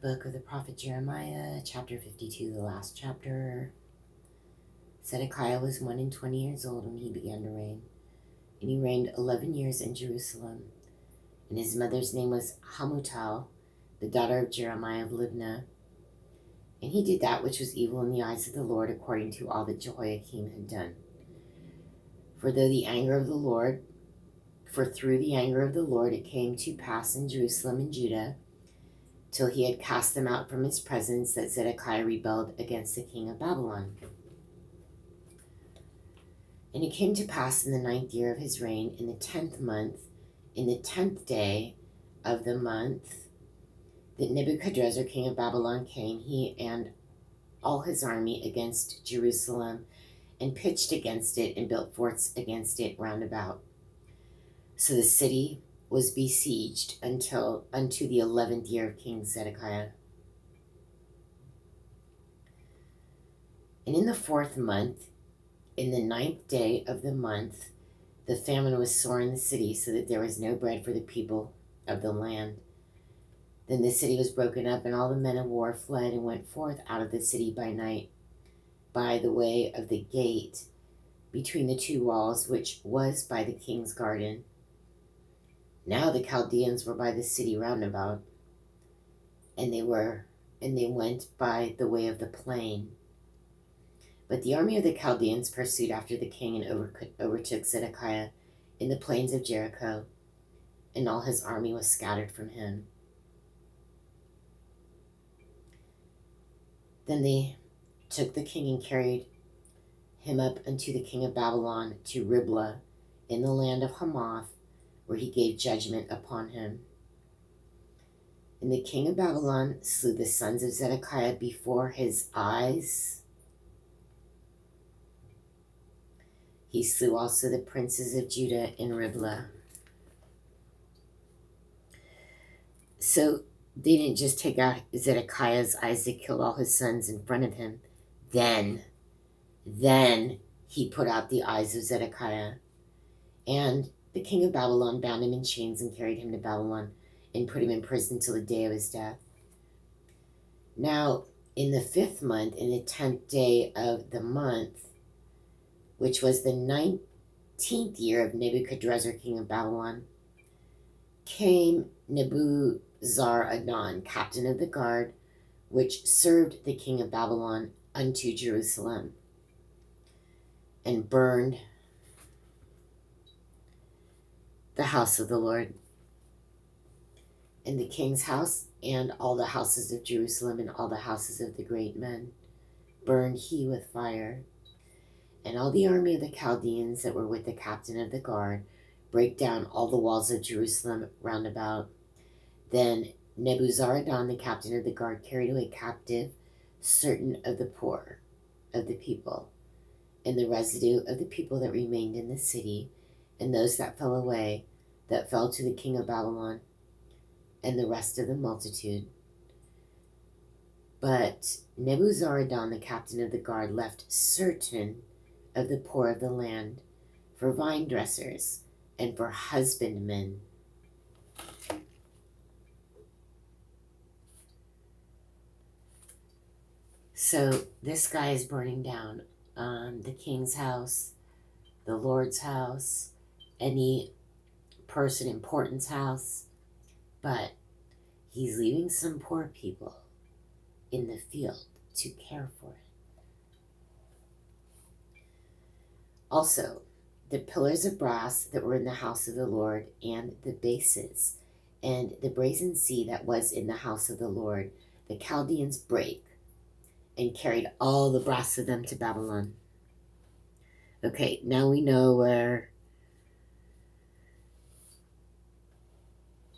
Book of the prophet Jeremiah, chapter 52, the last chapter. Zedekiah was 120 years old when he began to reign, and he reigned 11 years in Jerusalem. And his mother's name was Hamutal, the daughter of Jeremiah of Libnah. And he did that which was evil in the eyes of the Lord, according to all that Jehoiakim had done. For through the anger of the Lord it came to pass in Jerusalem and Judah, till he had cast them out from his presence, that Zedekiah rebelled against the king of Babylon. And it came to pass in the 9th year of his reign, in the 10th month, in the 10th day of the month, that Nebuchadrezzar king of Babylon came, he and all his army, against Jerusalem, and pitched against it, and built forts against it round about. So the city was besieged unto the 11th year of King Zedekiah. And in the 4th month, in the 9th day of the month, the famine was sore in the city, so that there was no bread for the people of the land. Then the city was broken up, and all the men of war fled and went forth out of the city by night, by the way of the gate between the two walls, which was by the king's garden. Now the Chaldeans were by the city round about, and they went by the way of the plain. But the army of the Chaldeans pursued after the king, and overtook Zedekiah in the plains of Jericho, and all his army was scattered from him. Then they took the king and carried him up unto the king of Babylon to Riblah in the land of Hamath, where he gave judgment upon him. And the king of Babylon slew the sons of Zedekiah before his eyes. He slew also the princes of Judah in Riblah. So they didn't just take out Zedekiah's eyes, they killed all his sons in front of him. Then he put out the eyes of Zedekiah. And the king of Babylon bound him in chains and carried him to Babylon and put him in prison till the day of his death. Now, in the 5th month, in the 10th day of the month, which was the 19th year of Nebuchadrezzar king of Babylon, came Nebuzaradan, captain of the guard, which served the king of Babylon, unto Jerusalem, and burned the house of the Lord, and the king's house, and all the houses of Jerusalem, and all the houses of the great men, burned he with fire. And all the army of the Chaldeans that were with the captain of the guard brake down all the walls of Jerusalem round about. Then Nebuzaradan, the captain of the guard, carried away captive certain of the poor of the people, and the residue of the people that remained in the city, and those that fell away, that fell to the king of Babylon, and the rest of the multitude. But Nebuzaradan, the captain of the guard, left certain of the poor of the land for vine dressers and for husbandmen. So this guy is burning down the king's house, the Lord's house, any person important's house, but he's leaving some poor people in the field to care for it. Also, the pillars of brass that were in the house of the Lord, and the bases, and the brazen sea that was in the house of the Lord, the Chaldeans brake, and carried all the brass of them to Babylon. Okay, now we know where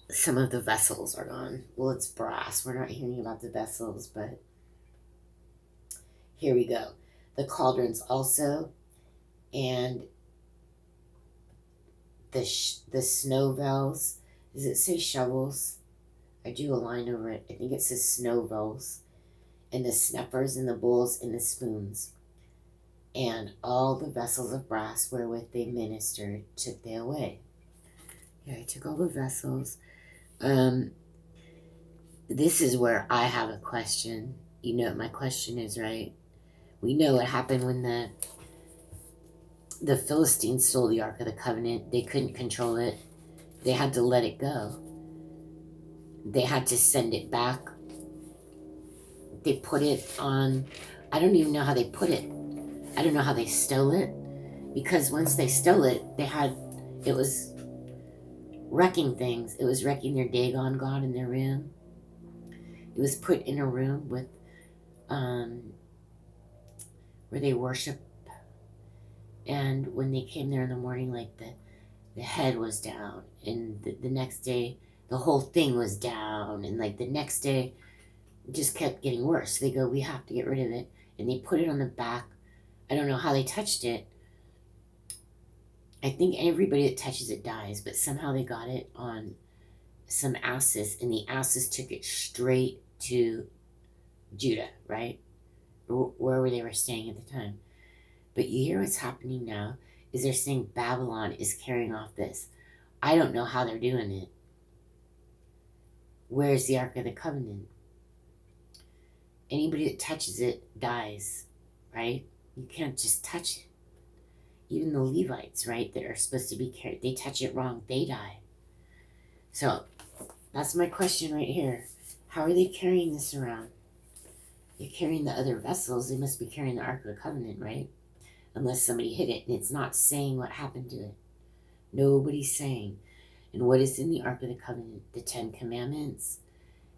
some of the vessels are gone. Well, it's brass. We're not hearing about the vessels, but here we go. The cauldrons also, and the snow bells. Does it say shovels? I drew a line over it. I think it says snow bells. And the snuffers and the bowls and the spoons. And all the vessels of brass wherewith they ministered took they away. Yeah, I took all the vessels. this is where I have a question. You know what my question is, right? We know what happened when the Philistines stole the Ark of the Covenant. They couldn't control it. They had to let it go. They had to send it back. They put it on, I don't even know how they put it. I don't know how they stole it. Because once they stole it, it was wrecking things. It was wrecking their Dagon god in their room. It was put in a room with, where they worship. And when they came there in the morning, like the head was down. And the next day, the whole thing was down. And like the next day, it just kept getting worse. So they go, we have to get rid of it. And they put it on the back. I don't know how they touched it. I think everybody that touches it dies, but somehow they got it on some asses, and the asses took it straight to Judah, right? Wherever they were staying at the time. But you hear what's happening now is they're saying Babylon is carrying off this. I don't know how they're doing it. Where's the Ark of the Covenant? Anybody that touches it dies, right? You can't just touch it. Even the Levites, right, that are supposed to be carried, they touch it wrong, they die. So that's my question right here. How are they carrying this around? They're carrying the other vessels. They must be carrying the Ark of the Covenant, right? Unless somebody hit it, and it's not saying what happened to it. Nobody's saying. And what is in the Ark of the Covenant? The 10 Commandments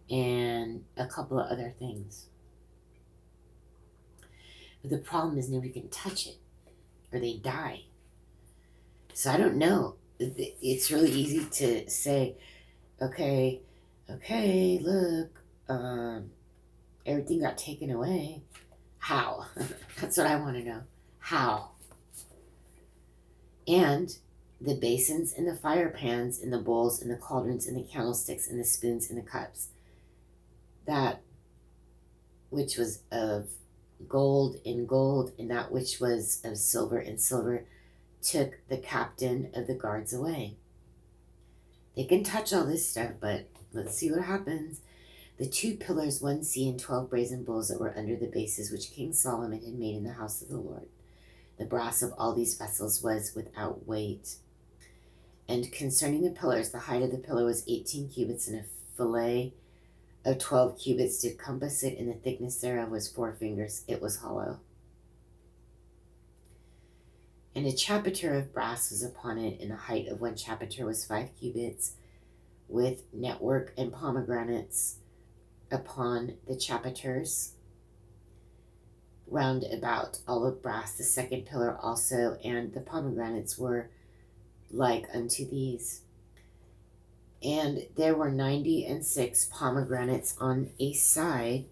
and a couple of other things. But the problem is nobody can touch it, or they die. So I don't know. It's really easy to say, okay, look, everything got taken away. How? That's what I want to know. How? And the basins and the fire pans and the bowls and the cauldrons and the candlesticks and the spoons and the cups, that which was of gold, and that which was of silver and silver, took the captain of the guards away. They can touch all this stuff, but let's see what happens. The 2 pillars, 1 sea, and 12 brazen bulls that were under the bases which King Solomon had made in the house of the Lord. The brass of all these vessels was without weight. And concerning the pillars, the height of the pillar was 18 cubits, and a fillet of 12 cubits did compass it, and the thickness thereof was 4 fingers. It was hollow. And a chapiter of brass was upon it, and the height of 1 chapiter was 5 cubits, with network and pomegranates upon the chapiters round about, all of brass. The second pillar also, and the pomegranates were like unto these. And there were 96 pomegranates on a side,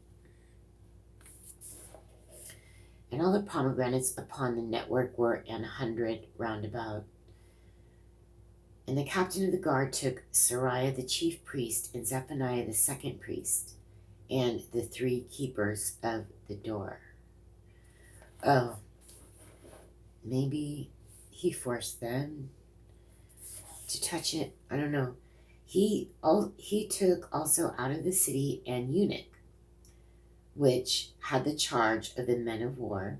and all the pomegranates upon the network were 100 round about. And the captain of the guard took Sariah the chief priest, and Zephaniah the second priest, and the 3 keepers of the door. Oh, maybe he forced them to touch it. I don't know. He took also out of the city an eunuch, which had the charge of the men of war.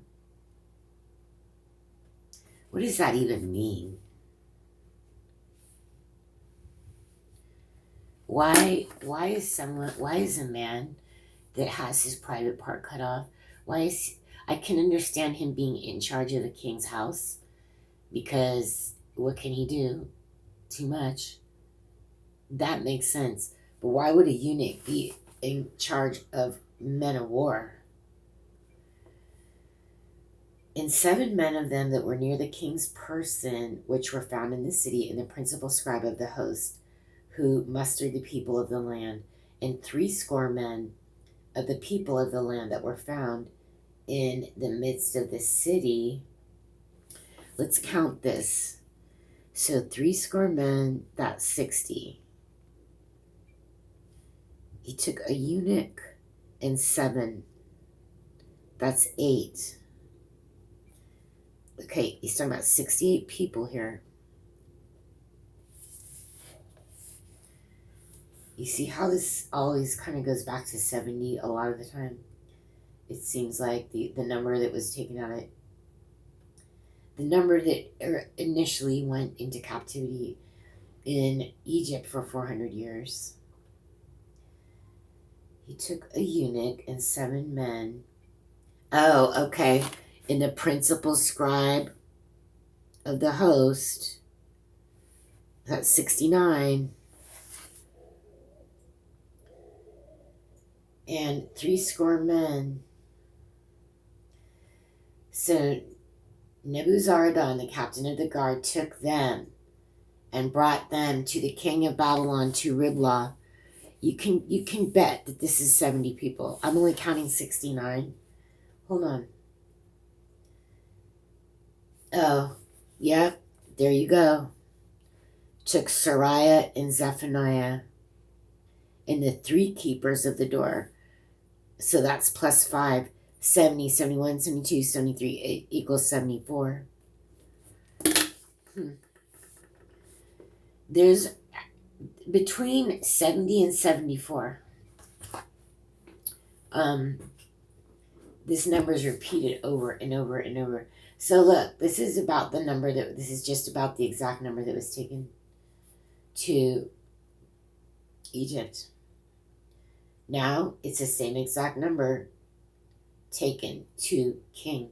What does that even mean? Why is a man that has his private part cut off, I can understand him being in charge of the king's house, because what can he do? Too much. That makes sense. But why would a eunuch be in charge of men of war? And 7 men of them that were near the king's person, which were found in the city, and the principal scribe of the host, who mustered the people of the land, and 60 men of the people of the land that were found in the midst of the city. Let's count this. So 60 men, that's 60. He took a eunuch and 7. That's 8. Okay, he's talking about 68 people here. You see how this always kind of goes back to 70 a lot of the time? It seems like the number that was taken out of the number that initially went into captivity in Egypt for 400 years. He took a eunuch and 7 men. Oh, okay. And the principal scribe of the host, that's 69. And 70 men. So Nebuzaradan, the captain of the guard, took them and brought them to the king of Babylon to Riblah. You can bet that this is 70 people. I'm only counting 69. Hold on. Oh, yeah, there you go. Took Sariah and Zephaniah and the 3 keepers of the door. So that's plus 5. 70, 71, 72, 73 equals 74. There's between 70 and 74. This number is repeated over and over and over. So look, this is just about the exact number that was taken to Egypt. Now it's the same exact number taken to King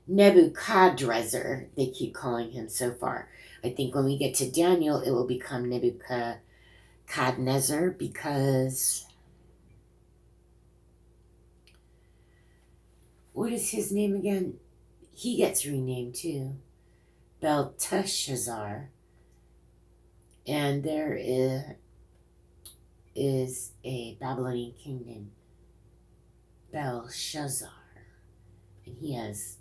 Nebuchadrezzar. They keep calling him so far. I think when we get to Daniel, it will become Nebuchadnezzar, because what is his name again? He gets renamed too. Belteshazzar. And there is a Babylonian king named Belshazzar. And he has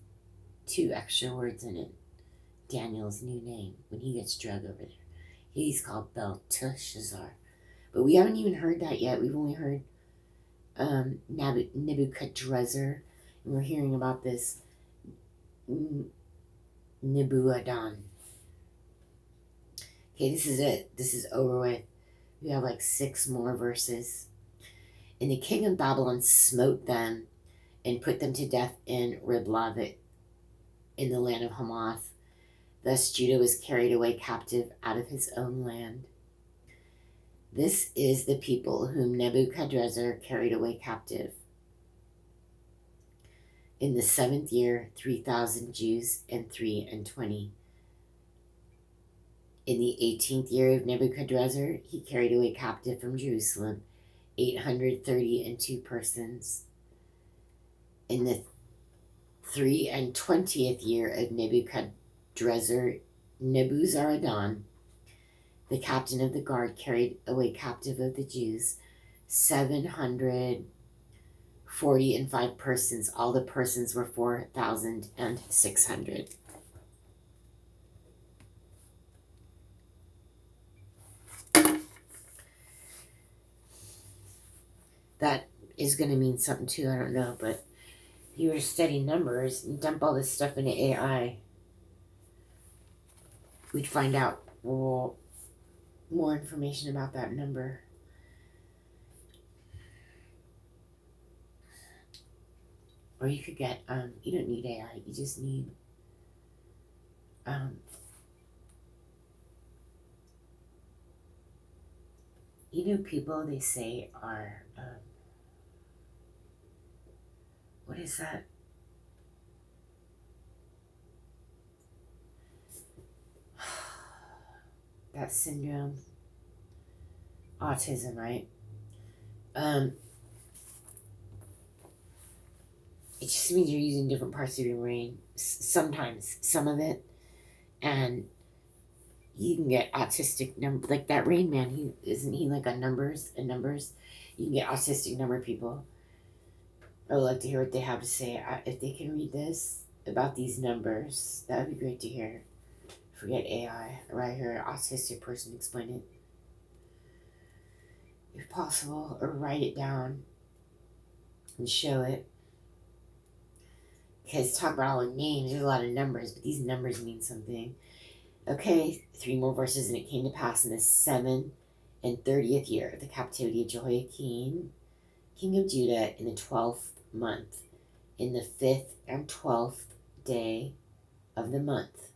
2 extra words in it. Daniel's new name when he gets drug over there. He's called Belteshazzar. But we haven't even heard that yet. We've only heard Nebuchadrezzar. And we're hearing about this Nebuchadnezzar. Okay, this is it. This is over with. We have like 6 more verses. And the king of Babylon smote them and put them to death in Riblah, in the land of Hamath. Thus Judah was carried away captive out of his own land. This is the people whom Nebuchadrezzar carried away captive. In the 7th year, 3,000 Jews and 23. In the 18th year of Nebuchadrezzar, he carried away captive from Jerusalem 832 persons. In the 23rd year of Nebuzaradan, the captain of the guard, carried away captive of the Jews 745 persons. All the persons were 4,600. That is going to mean something too, I don't know, but if you were to study numbers and dump all this stuff into AI, we'd find out more information about that number. Or you could get, you don't need AI, you just need, people they say are, what is that? That syndrome, autism, right? It just means you're using different parts of your brain. Sometimes, some of it, and you can get autistic number, like that Rain Man. Isn't he like on numbers and numbers? You can get autistic number people. I would like to hear what they have to say. If they can read this about these numbers, that would be great to hear. Forget AI. Right here, an autistic person explain it, if possible, or write it down and show it. Because talk about all the names, there's a lot of numbers, but these numbers mean something. Okay, 3 more verses. And it came to pass in the 7th and 30th year of the captivity of Jehoiakim, king of Judah, in the 12th month, in the 5th and 12th day of the month,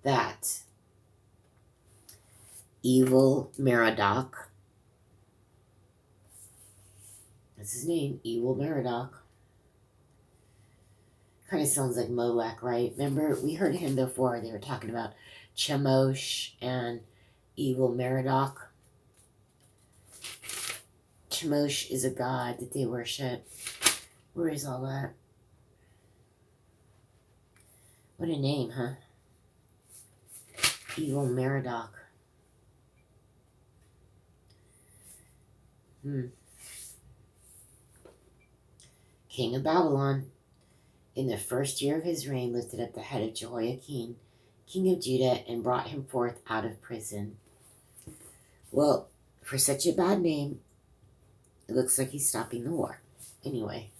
that evil Merodach, that's his name, evil Merodach. Kind of sounds like Molech, right? Remember, we heard him before. They were talking about Chemosh and evil Merodach. Chemosh is a god that they worship. Where is all that? What a name, huh? Evil Merodach. King of Babylon, in the first year of his reign, lifted up the head of Jehoiakim, king of Judah, and brought him forth out of prison. Well, for such a bad name, it looks like he's stopping the war. Anyway.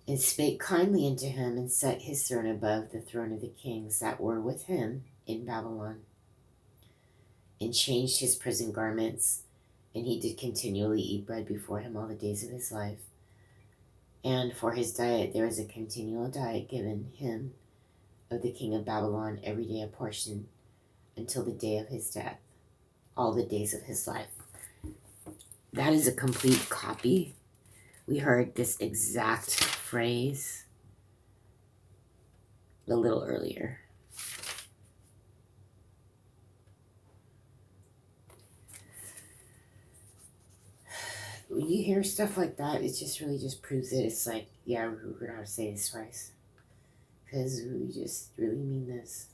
And spake kindly unto him, and set his throne above the throne of the kings that were with him in Babylon, and changed his prison garments, and he did continually eat bread before him all the days of his life. And for his diet there was a continual diet given him of the king of Babylon, every day a portion, until the day of his death, all the days of his life. That is a complete copy. We heard this exact phrase a little earlier. When you hear stuff like that, it just really just proves that it's like, yeah, we're going to say this twice. Because we just really mean this.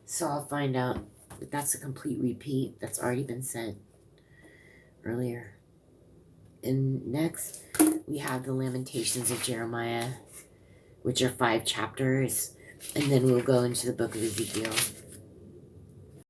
So I'll find out that that's a complete repeat. That's already been said earlier. And next, we have the Lamentations of Jeremiah, which are 5 chapters. And then we'll go into the book of Ezekiel.